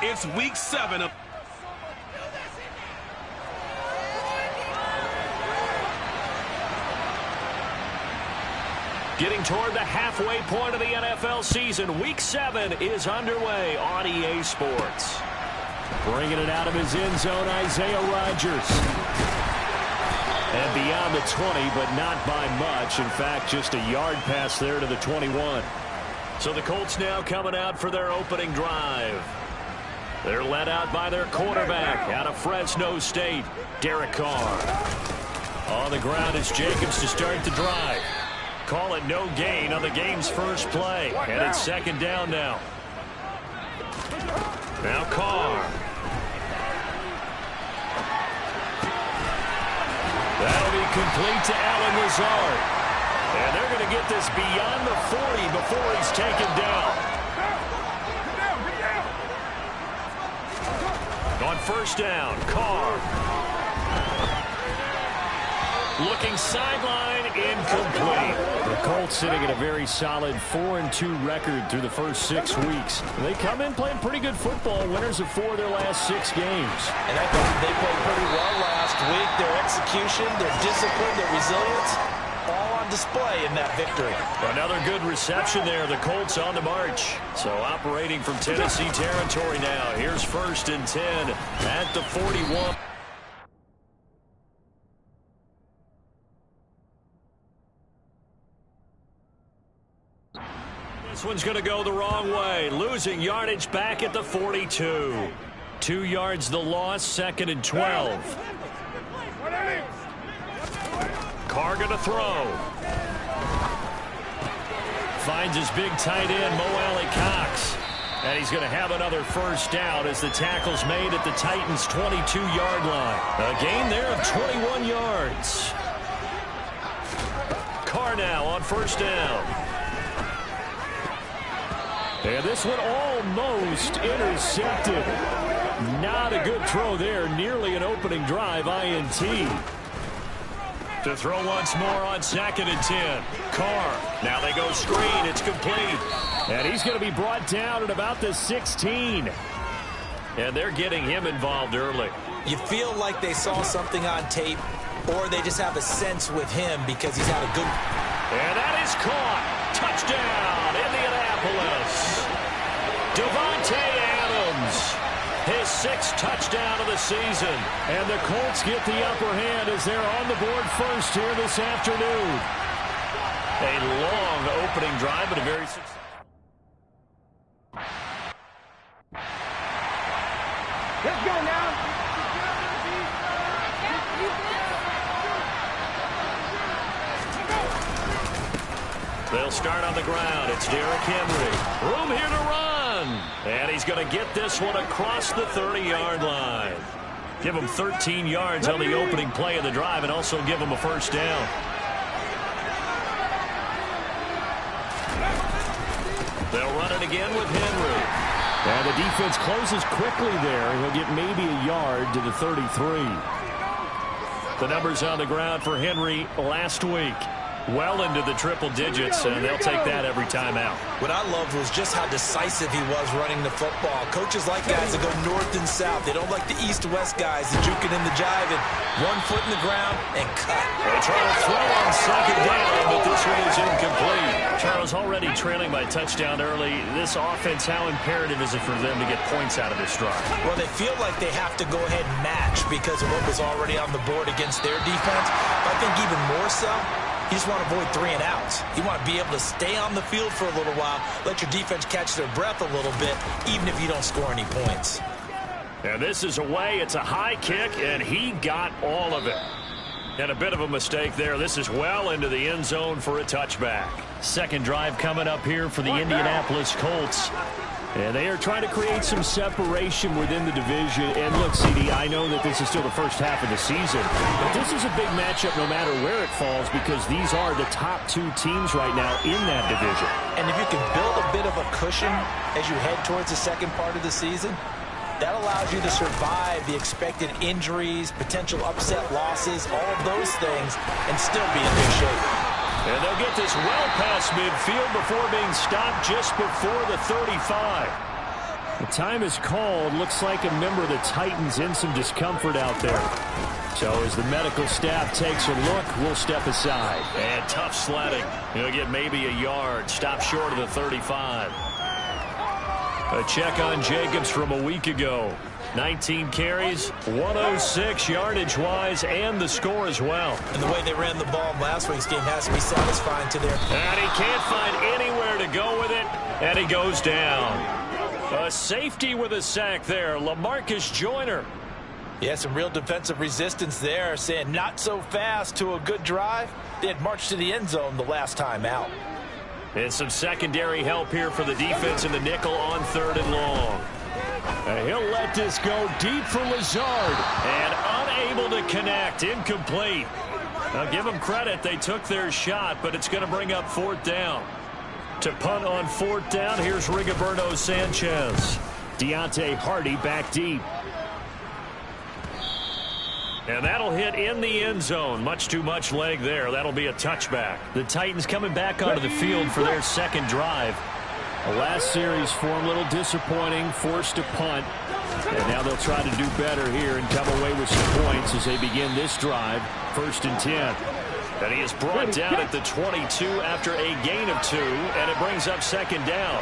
It's week 7 of... Getting toward the halfway point of the NFL season, Week 7 is underway on EA Sports. Bringing it out of his end zone, Isaiah Rodgers. And beyond the 20, but not by much. In fact, just a yard pass there to the 21. So the Colts now coming out for their opening drive. They're led out by their quarterback out of Fresno State, Derek Carr. On the ground is Jacobs to start the drive. Call it no gain on the game's first play. And it's second down now. Now Carr. That'll be complete to Allen Lazard. And they're going to get this beyond the 40 before he's taken down. On first down, Carr. Looking sideline, incomplete. The Colts sitting at a very solid 4-2 record through the first 6 weeks. They come in playing pretty good football, winners of 4 of their last 6 games. And I thought they played pretty well last week. Their execution, their discipline, their resilience, all on display in that victory. Another good reception there. The Colts on the march. So operating from Tennessee territory now. Here's 1st and 10 at the 41. This one's going to go the wrong way. Losing yardage back at the 42. 2 yards the loss, 2nd and 12. Carr going to throw. Finds his big tight end, Mo Alley-Cox. And he's going to have another first down as the tackle's made at the Titans' 22-yard line. A gain there of 21 yards. Carr now on first down. And this one almost intercepted. Not a good throw there. Nearly an opening drive INT. To throw once more on 2nd and 10. Carr. Now they go screen. It's complete. And he's going to be brought down at about the 16. And they're getting him involved early. You feel like they saw something on tape, or they just have a sense with him because he's had a good... And that is caught. Touchdown, Indianapolis. Davante Adams, his 6th touchdown of the season. And the Colts get the upper hand as they're on the board first here this afternoon. A long opening drive, but a very successful. Let's go now. They'll start on the ground. It's Derrick Henry. Room here to run. And he's going to get this one across the 30-yard line. Give him 13 yards on the opening play of the drive and also give him a first down. They'll run it again with Henry. And the defense closes quickly there. He'll get maybe a yard to the 33. The numbers on the ground for Henry last week. Well into the triple digits, and they'll take that every time out. What I loved was just how decisive he was running the football. Coaches like guys that go north and south. They don't like the east-west guys, the juking and the jiving. 1 foot in the ground and cut. They try to throw on 2nd down, but this one is incomplete. Charles, already trailing by touchdown early. This offense, how imperative is it for them to get points out of this drive? Well, they feel like they have to go ahead and match because of what was already on the board against their defense. But I think even more so, you just want to avoid 3 and outs. You want to be able to stay on the field for a little while, let your defense catch their breath a little bit, even if you don't score any points. And this is away. It's a high kick, and he got all of it. And a bit of a mistake there. This is well into the end zone for a touchback. Second drive coming up here for the Indianapolis Colts. And they are trying to create some separation within the division. And look, CD, I know that this is still the first half of the season, but this is a big matchup no matter where it falls because these are the top 2 teams right now in that division. And if you can build a bit of a cushion as you head towards the second part of the season, that allows you to survive the expected injuries, potential upset losses, all of those things, and still be in good shape. And they'll get this well past midfield before being stopped just before the 35. The time is called. Looks like a member of the Titans in some discomfort out there. So as the medical staff takes a look, we'll step aside. And tough sledding. He'll get maybe a yard. Stop short of the 35. A check on Jacobs from a week ago. 19 carries, 106 yardage-wise, and the score as well. And the way they ran the ball in last week's game has to be satisfying to them. And he can't find anywhere to go with it, and he goes down. A safety with a sack there, LaMarcus Joyner. Yeah, some real defensive resistance there, saying not so fast to a good drive. They had marched to the end zone the last time out. And some secondary help here for the defense in the nickel on 3rd and long. And he'll let this go deep for Lazard. And unable to connect, incomplete. Now give them credit, they took their shot, but it's going to bring up 4th down. To punt on 4th down, here's Rigoberto Sanchez. Deontay Hardy back deep. And that'll hit in the end zone. Much too much leg there. That'll be a touchback. The Titans coming back onto the field for their second drive. The last series for them, a little disappointing, forced to punt. And now they'll try to do better here and come away with some points as they begin this drive. 1st and 10. And he is brought down at the 22 after a gain of 2, and it brings up 2nd down.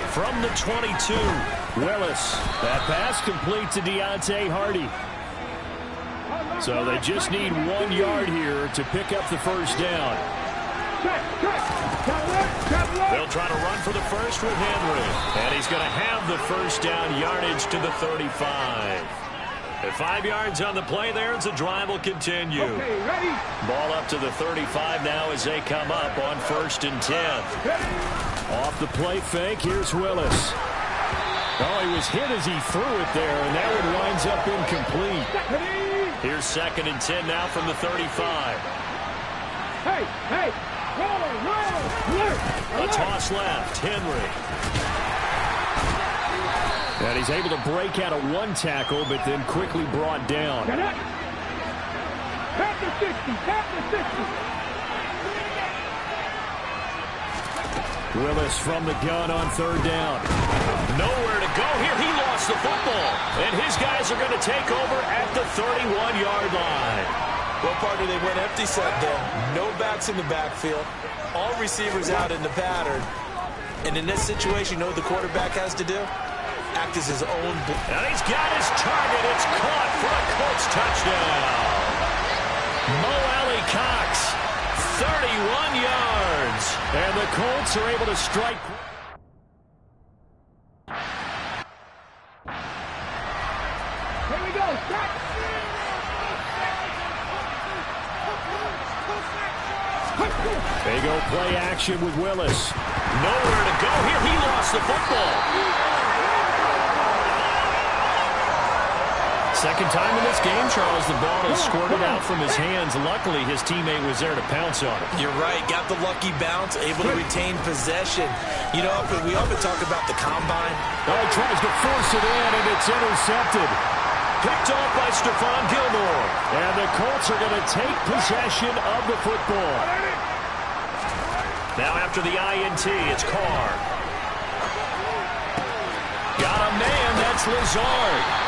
From the 22, Willis. That pass complete to Deontay Hardy. So they just need 1 yard here to pick up the 1st down. They'll try to run for the first with Henry. And he's going to have the 1st down yardage to the 35. At 5 yards on the play there as the drive will continue. Okay, ready? Ball up to the 35 now as they come up on 1st and 10. Off the play fake, here's Willis. Oh, he was hit as he threw it there, and that one winds up incomplete. Here's 2nd and 10 now from the 35. Hey, roll. A toss left, Henry. And he's able to break out of 1 tackle, but then quickly brought down. Tap the 60, tap the 60. Willis from the gun on 3rd down. Nowhere to go here. He lost the football. And his guys are going to take over at the 31-yard line. Well, partner, they went empty set there. No backs in the backfield. All receivers out in the pattern. And in this situation, you know what the quarterback has to do? Act as his own. And he's got his target. It's caught for a Colts touchdown. Mo Alley-Cox, 31 yards. And the Colts are able to strike. Here we go. They go play action with Willis. Nowhere to go here. He lost the football. Second time in this game, Charles, the ball is squirted out from his hands. Luckily, his teammate was there to pounce on it. You're right. Got the lucky bounce, able to retain possession. You know, we often talk about the combine. Oh, he tries to force it in, and it's intercepted. Picked off by Stephon Gilmore. And the Colts are going to take possession of the football. Now after the INT, it's Carr. Got a man. That's Lazard.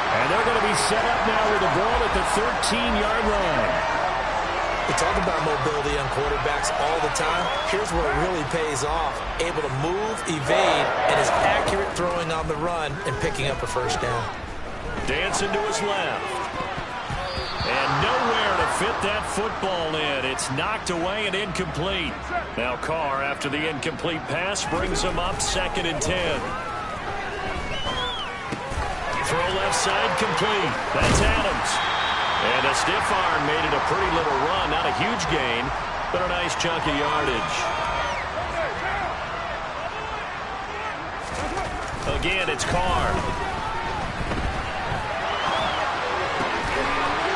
And they're going to be set up now with the ball at the 13-yard line. We talk about mobility on quarterbacks all the time. Here's where it really pays off. Able to move, evade, and is accurate throwing on the run and picking up a 1st down. Dancing to his left. And nowhere to fit that football in. It's knocked away and incomplete. Now Carr, after the incomplete pass, brings him up 2nd and 10. Throw left side complete. That's Adams. And a stiff arm made it a pretty little run. Not a huge gain, but a nice chunk of yardage. Again, it's Carr.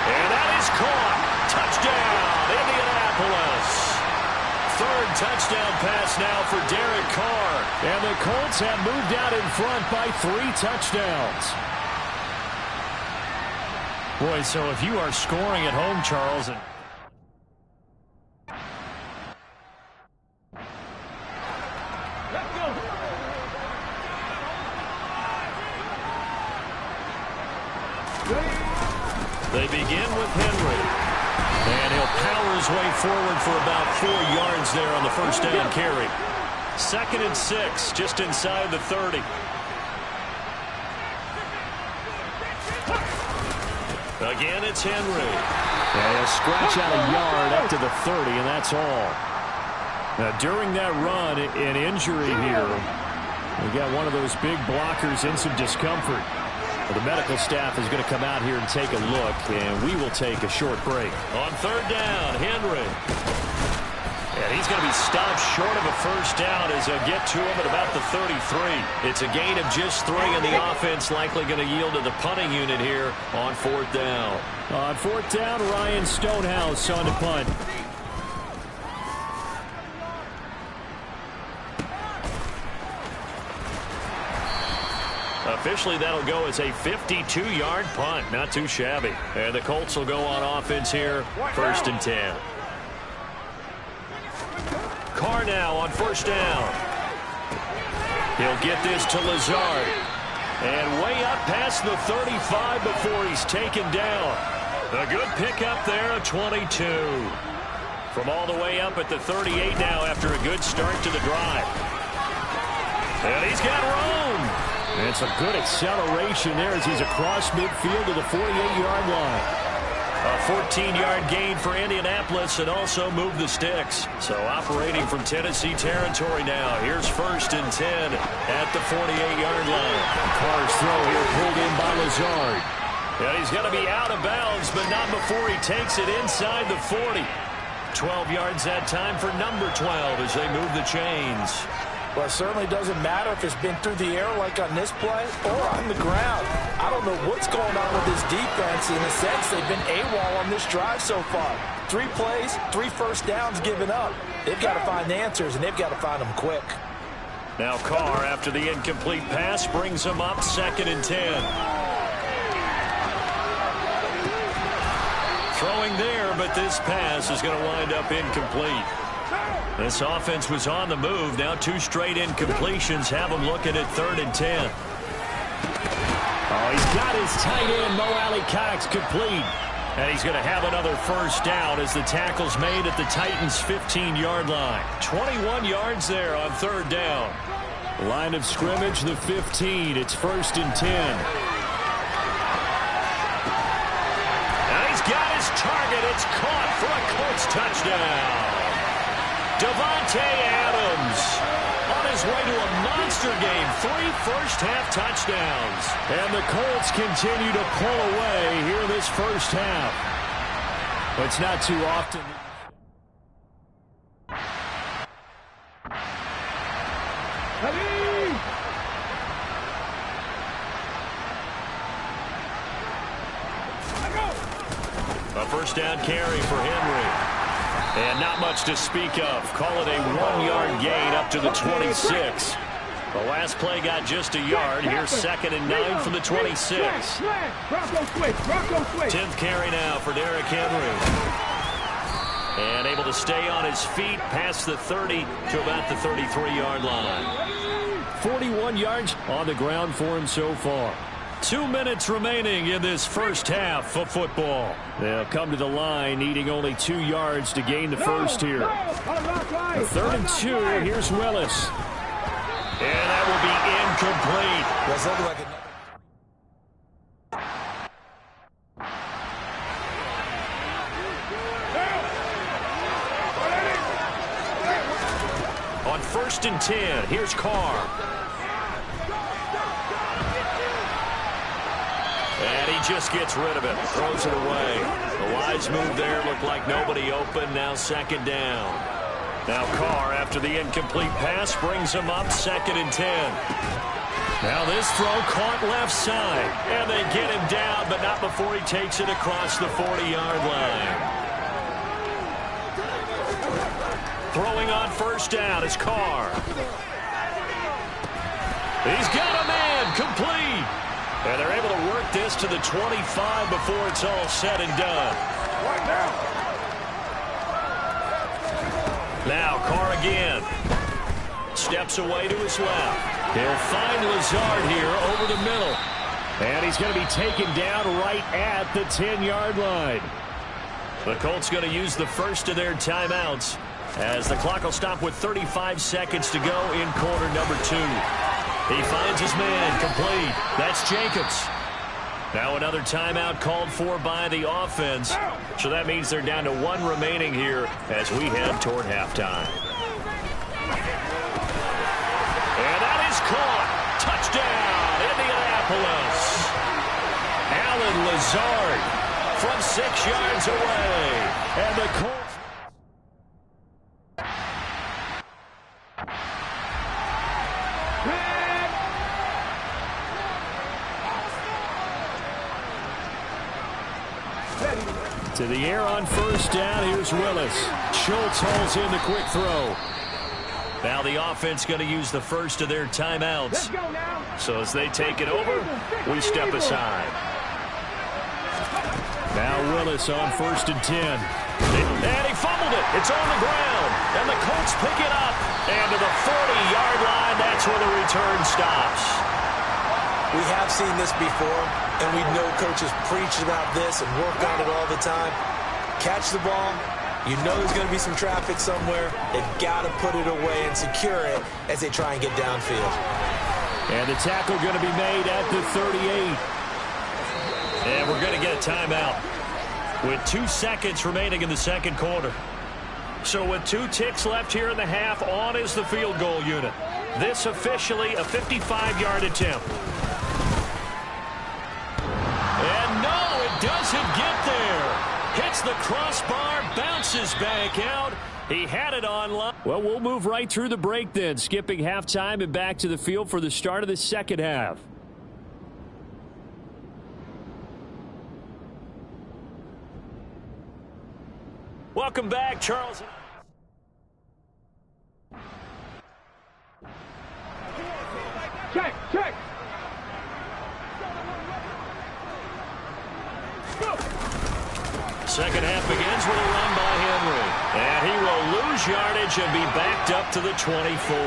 And that is caught. Touchdown, Indianapolis. 3rd touchdown pass now for Derek Carr. And the Colts have moved out in front by 3 touchdowns. Boy, so if you are scoring at home, Charles, and They begin with Henry. And he'll power his way forward for about 4 yards there on the first down carry. 2nd and 6, just inside the 30. Again, it's Henry. And he'll scratch out a yard up to the 30, and that's all. Now, during that run, an injury here. We got one of those big blockers in some discomfort. Well, the medical staff is going to come out here and take a look, and we will take a short break. On 3rd down, Henry. And he's going to be stopped short of a first down as they'll get to him at about the 33. It's a gain of just 3, and the offense likely going to yield to the punting unit here on 4th down. On 4th down, Ryan Stonehouse on the punt. Officially, that'll go as a 52-yard punt. Not too shabby. And the Colts will go on offense here, 1st and 10. Carr now on 1st down. He'll get this to Lazard. And way up past the 35 before he's taken down. A good pickup there, a 22. From all the way up at the 38 now after a good start to the drive. And he's got room. And it's a good acceleration there as he's across midfield to the 48-yard line. A 14-yard gain for Indianapolis and also moved the sticks. So operating from Tennessee territory now. Here's 1st and 10 at the 48-yard line. Carr's throw here pulled in by Lazard. And he's going to be out of bounds, but not before he takes it inside the 40. 12 yards that time for number 12 as they move the chains. Well, it certainly doesn't matter if it's been through the air like on this play or on the ground. I don't know what's going on with this defense. In a sense, they've been AWOL on this drive so far. 3 plays, 3 first downs given up. They've got to find answers, and they've got to find them quick. Now Carr, after the incomplete pass, brings him up 2nd and 10. Throwing there, but this pass is going to wind up incomplete. This offense was on the move. Now 2 straight incompletions have them looking at 3rd and 10. Oh, he's got his tight end, Mo Alley-Cox, complete. And he's going to have another first down as the tackle's made at the Titans' 15-yard line. 21 yards there on 3rd down. Line of scrimmage, the 15. It's 1st and 10. And he's got his target. It's caught for a Colts touchdown. Devontae Adams on his way to a monster game. 3 first-half touchdowns. And the Colts continue to pull away here this first half. But it's not too often. A first down carry for Henry. And not much to speak of. Call it a 1-yard gain up to the 26. The last play got just a yard. Here's 2nd and 9 from the 26. 10th carry now for Derrick Henry. And able to stay on his feet past the 30 to about the 33-yard line. 41 yards on the ground for him so far. 2 minutes remaining in this first half of football. They'll come to the line needing only 2 yards to gain the first here. 3rd and 2, here's Willis. And that will be incomplete. That's looking like On 1st and 10, here's Carr. And he just gets rid of it, throws it away. The wise move there, looked like nobody open, now 2nd down. Now Carr, after the incomplete pass, brings him up 2nd and 10. Now this throw caught left side, and they get him down, but not before he takes it across the 40-yard line. Throwing on 1st down is Carr. He's got a man, complete. And they're able to work this to the 25 before it's all said and done. Now Carr again. Steps away to his left. He'll find Lazard here over the middle. And he's going to be taken down right at the 10-yard line. The Colts going to use the first of their timeouts as the clock will stop with 35 seconds to go in quarter number 2. He finds his man complete. That's Jacobs. Now another timeout called for by the offense. So that means they're down to 1 remaining here as we head toward halftime. And that is caught. Touchdown, Indianapolis. Allen Lazard from 6 yards away. And the Colts. To the air on first down. Here's Willis. Schultz holds in the quick throw. Now the offense going to use the first of their timeouts. So as they take it over, we step aside. Now Willis on 1st and 10. And he fumbled it. It's on the ground. And the Colts pick it up. And to the 40-yard line, that's where the return stops. We have seen this before, and we know coaches preach about this and work on it all the time. Catch the ball. You know there's going to be some traffic somewhere. They've got to put it away and secure it as they try and get downfield. And the tackle going to be made at the 38. And we're going to get a timeout with 2 seconds remaining in the second quarter. So with 2 ticks left here in the half, on is the field goal unit. This officially a 55-yard attempt. And no, it doesn't get there. Hits the crossbar, bounces back out. He had it on line. Well, we'll move right through the break then, skipping halftime and back to the field for the start of the second half. Welcome back, Charles. Check, check. Go. Second half begins with a run by Henry. And he will lose yardage and be backed up to the 24.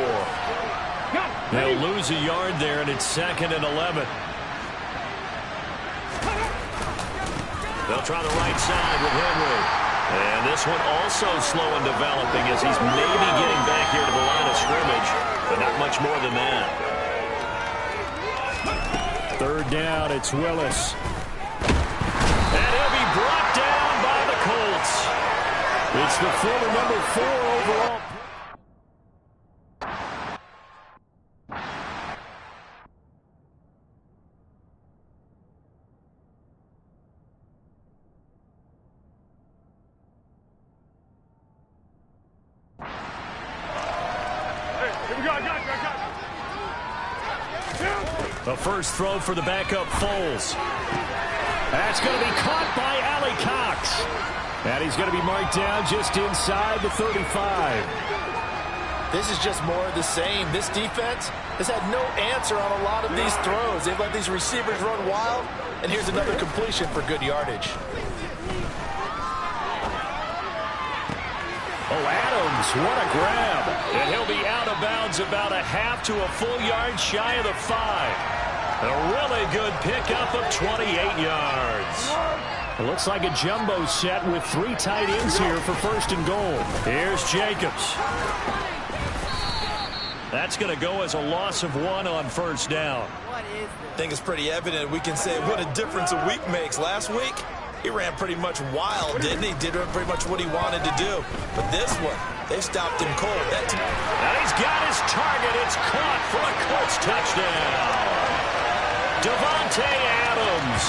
They'll lose a yard there, and it's 2nd and 11. They'll try the right side with Henry. And this one also slow in developing as he's maybe getting back here to the line of scrimmage, but not much more than that. 3rd down, it's Willis. And he'll be brought down by the Colts. It's the former number 4 overall. The first throw for the backup Foles. That's going to be caught by Allie Cox. And he's going to be marked down just inside the 35. This is just more of the same. This defense has had no answer on a lot of these throws. They've let these receivers run wild, and here's another completion for good yardage. Oh, Adams, what a grab. And he'll be out of bounds about a half to a full yard shy of the 5. A really good pickup of 28 yards. It looks like a jumbo set with 3 tight ends here for 1st and goal. Here's Jacobs. That's going to go as a loss of 1 on 1st down. I think it's pretty evident. We can say what a difference a week makes. Last week, he ran pretty much wild, didn't he? Did pretty much what he wanted to do. But this one, they stopped him cold. And he's got his target. It's caught for a Colts touchdown. Devontae Adams,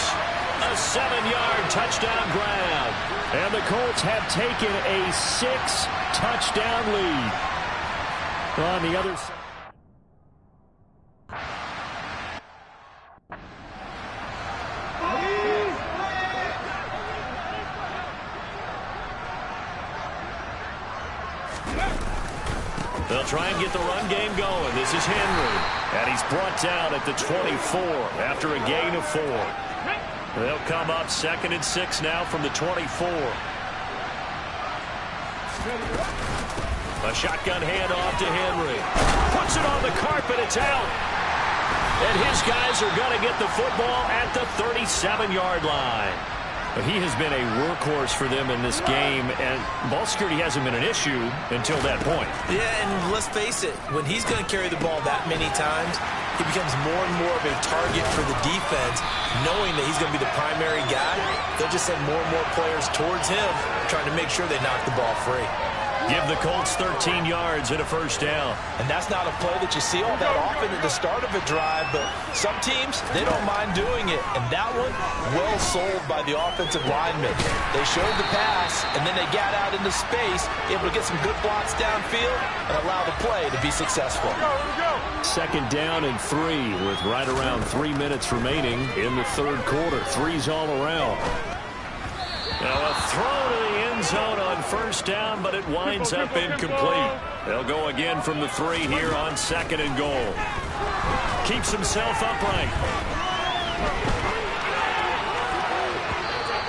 a 7-yard touchdown grab. And the Colts have taken a 6-touchdown lead. On the other side. They'll try and get the run game going. This is Henry. And he's brought down at the 24 after a gain of 4. They'll come up 2nd and 6 now from the 24. A shotgun handoff to Henry. Puts it on the carpet. It's out. And his guys are going to get the football at the 37-yard line. He has been a workhorse for them in this game, and ball security hasn't been an issue until that point. Yeah, and let's face it, when he's going to carry the ball that many times, he becomes more and more of a target for the defense, knowing that he's going to be the primary guy. They'll just send more and more players towards him, trying to make sure they knock the ball free. Give the Colts 13 yards and a first down. And that's not a play that you see all that often at the start of a drive, but some teams, they don't mind doing it. And that one, well sold by the offensive lineman. They showed the pass, and then they got out into space, able to get some good blocks downfield and allow the play to be successful. Second down and 3 with right around 3 minutes remaining in the third quarter. Threes all around. Now a throw to the end zone on first down, but it winds up incomplete. They'll go again from the 3 here on second and goal. Keeps himself upright.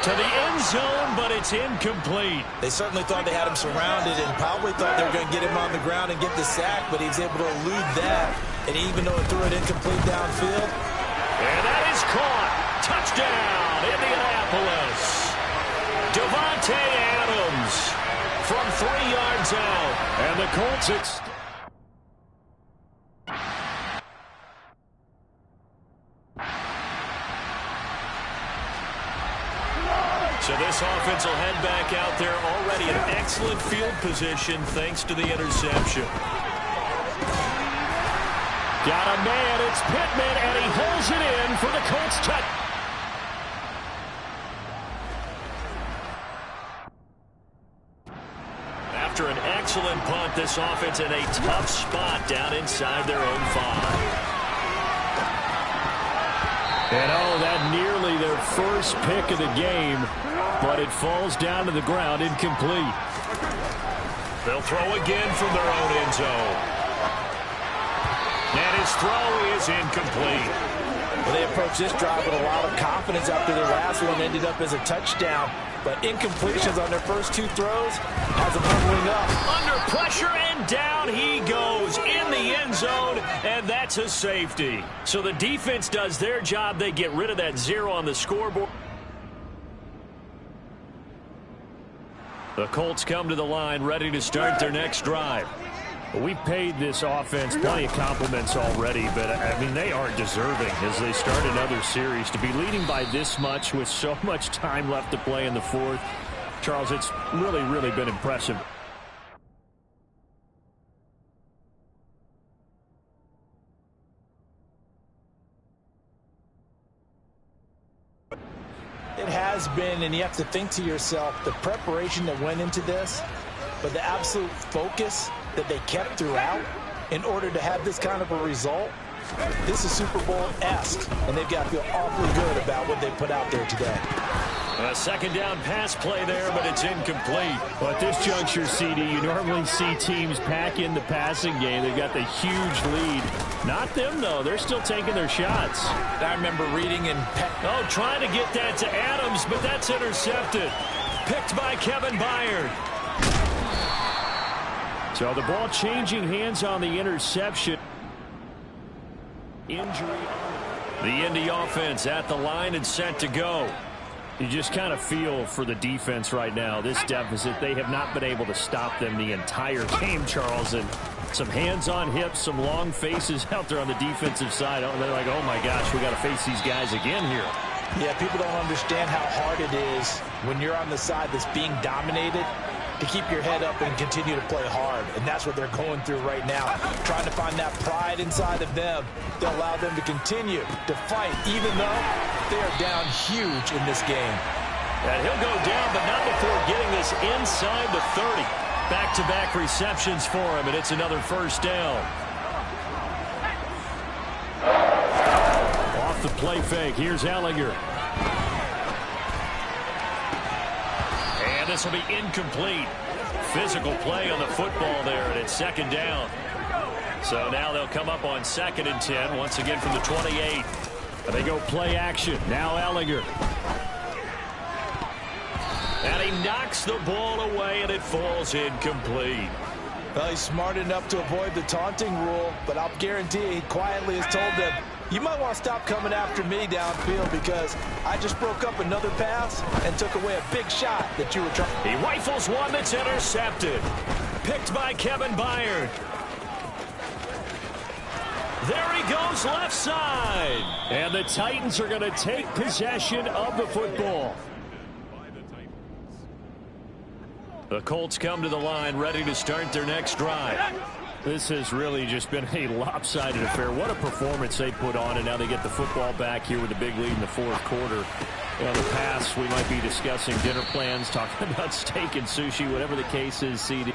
To the end zone, but it's incomplete. They certainly thought they had him surrounded and probably thought they were going to get him on the ground and get the sack, but he was able to elude that. And even though it threw it incomplete downfield. And that is caught. Touchdown, Indianapolis. Davante Adams from 3 yards out. And the Colts So this offense will head back out there already in excellent field position thanks to the interception. Got a man, it's Pittman, and he holds it in for the Colts touchdown. After an excellent punt, this offense in a tough spot down inside their own 5. And that nearly their first pick of the game, but it falls down to the ground incomplete. They'll throw again from their own end zone. And his throw is incomplete. Well, they approached this drive with a lot of confidence after their last one ended up as a touchdown. But incompletions on their first 2 throws has them huddling up. Under pressure, and down he goes in the end zone, and that's a safety. So the defense does their job. They get rid of that 0 on the scoreboard. The Colts come to the line, ready to start their next drive. We've paid this offense plenty of compliments already, but, I mean, they are deserving as they start another series. To be leading by this much with so much time left to play in the fourth, Charles, it's really, really been impressive. It has been, and you have to think to yourself, the preparation that went into this, but the absolute focus that they kept throughout in order to have this kind of a result. This is Super Bowl-esque, and they've got to feel awfully good about what they put out there today. A second down pass play there, but it's incomplete. Well, at this juncture, CD, you normally see teams pack in the passing game. They've got the huge lead. Not them, though. They're still taking their shots. I remember reading in... trying to get that to Adams, but that's intercepted. Picked by Kevin Byard. So the ball changing hands on the interception. Injury. The Indy offense at the line and set to go. You just kind of feel for the defense right now. This deficit, they have not been able to stop them the entire game, Charles. And some hands on hips, some long faces out there on the defensive side. They're like, oh my gosh, we got to face these guys again here. Yeah, people don't understand how hard it is when you're on the side that's being dominated to keep your head up and continue to play hard. And that's what they're going through right now. Trying to find that pride inside of them to allow them to continue to fight, even though they are down huge in this game. And he'll go down, but not before getting this inside the 30. Back-to-back receptions for him, and it's another first down. Off the play fake, here's Ellinger. And this will be incomplete. Physical play on the football there, and it's second down. So now they'll come up on 2nd and 10, once again from the 28. And they go play action. Now Ellinger. And he knocks the ball away, and it falls incomplete. Well, he's smart enough to avoid the taunting rule, but I'll guarantee he quietly has told them, you might want to stop coming after me downfield because I just broke up another pass and took away a big shot that you were trying. He rifles one that's intercepted. Picked by Kevin Byard. There he goes left side. And the Titans are going to take possession of the football. The Colts come to the line ready to start their next drive. This has really just been a lopsided affair. What a performance they put on, and now they get the football back here with a big lead in the fourth quarter. In the past, we might be discussing dinner plans, talking about steak and sushi, whatever the case is, CD.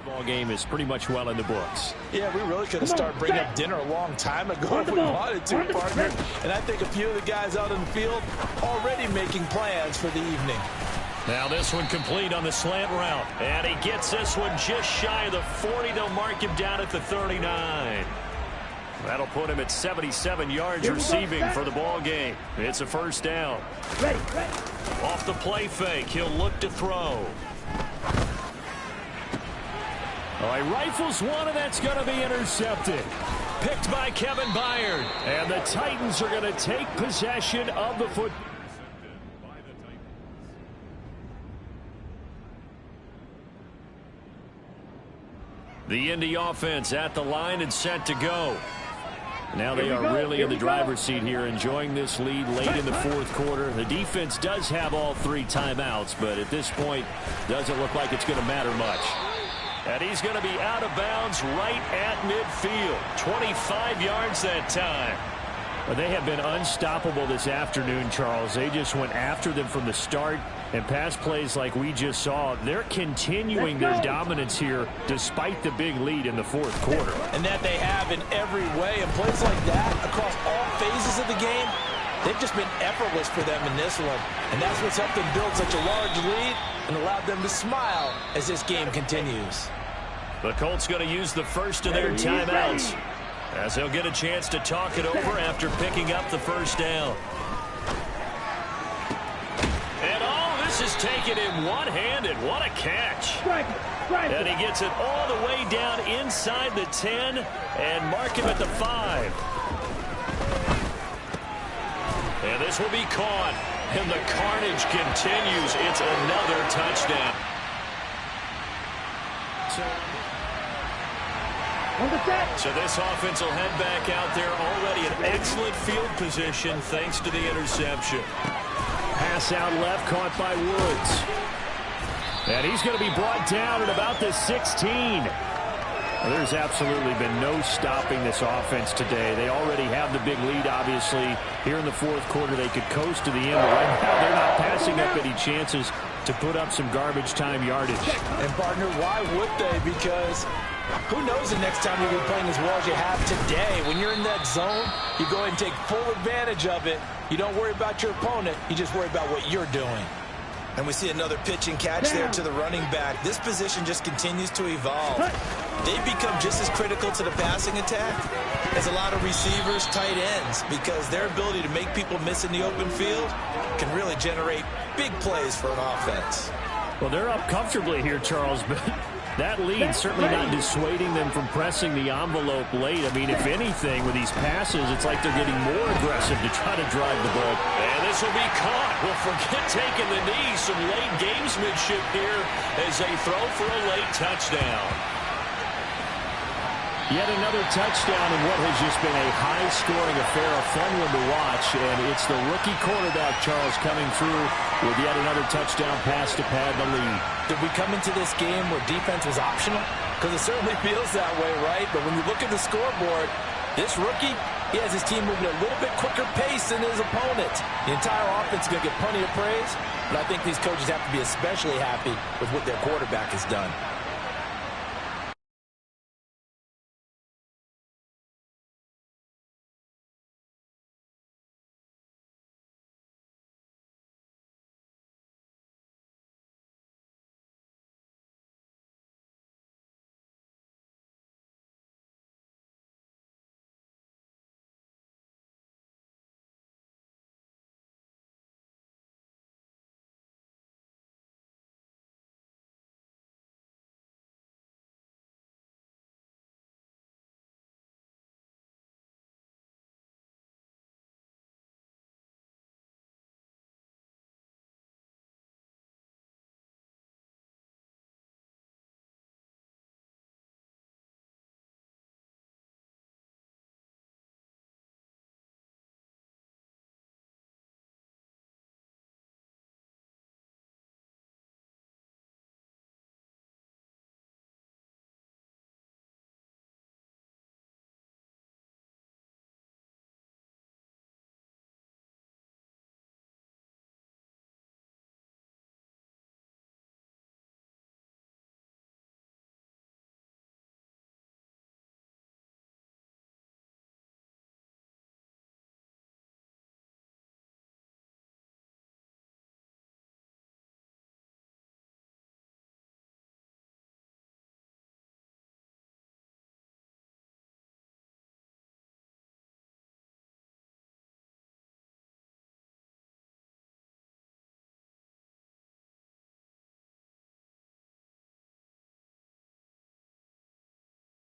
Ball game is pretty much well in the books. Yeah, we really could have started bringing up dinner a long time ago if we wanted to, partner. And I think a few of the guys out in the field already making plans for the evening. Now this one complete on the slant route. And he gets this one just shy of the 40. They'll mark him down at the 39. That'll put him at 77 yards receiving for the ball game. It's a first down. Off the play fake, he'll look to throw. Oh, he rifles one, and that's going to be intercepted. Picked by Kevin Byard. And the Titans are going to take possession of the football. The Indy offense at the line and set to go. Now they are really in the driver's seat here, enjoying this lead late in the fourth quarter. The defense does have all 3 timeouts, but at this point, doesn't look like it's going to matter much. And he's going to be out of bounds right at midfield. 25 yards that time. Well, they have been unstoppable this afternoon, Charles. They just went after them from the start. And pass plays like we just saw, they're continuing their dominance here despite the big lead in the fourth quarter. And that they have in every way. And plays like that across all phases of the game, they've just been effortless for them in this one. And that's what's helped them build such a large lead and allowed them to smile as this game continues. The Colts going to use the first of their timeouts as they'll get a chance to talk it over after picking up the first down. And oh, this is taken in one-handed. What a catch. And he gets it all the way down inside the 10 and mark him at the 5. And this will be caught. And the carnage continues. It's another touchdown. So this offense will head back out there already in excellent field position thanks to the interception. Pass out left, caught by Woods. And he's going to be brought down at about the 16. Well, there's absolutely been no stopping this offense today. They already have the big lead, obviously. Here in the fourth quarter, they could coast to the end. But right now, they're not passing up any chances to put up some garbage time yardage. And, partner, why would they? Because who knows the next time you'll be playing as well as you have today. When you're in that zone, you go ahead and take full advantage of it. You don't worry about your opponent. You just worry about what you're doing. And we see another pitch and catch there to the running back. This position just continues to evolve. They've become just as critical to the passing attack as a lot of receivers, tight ends, because their ability to make people miss in the open field can really generate big plays for an offense. Well, they're up comfortably here, Charles, but that lead certainly not dissuading them from pressing the envelope late. I mean, if anything, with these passes, it's like they're getting more aggressive to try to drive the ball. And this will be caught. Well, forget taking the knee. Some late gamesmanship here as they throw for a late touchdown. Yet another touchdown in what has just been a high-scoring affair, a fun one to watch. And it's the rookie quarterback, Charles, coming through with yet another touchdown pass to pad the lead. Did we come into this game where defense was optional? Because it certainly feels that way, right? But when you look at the scoreboard, this rookie, he has his team moving at a little bit quicker pace than his opponent. The entire offense is going to get plenty of praise, but I think these coaches have to be especially happy with what their quarterback has done.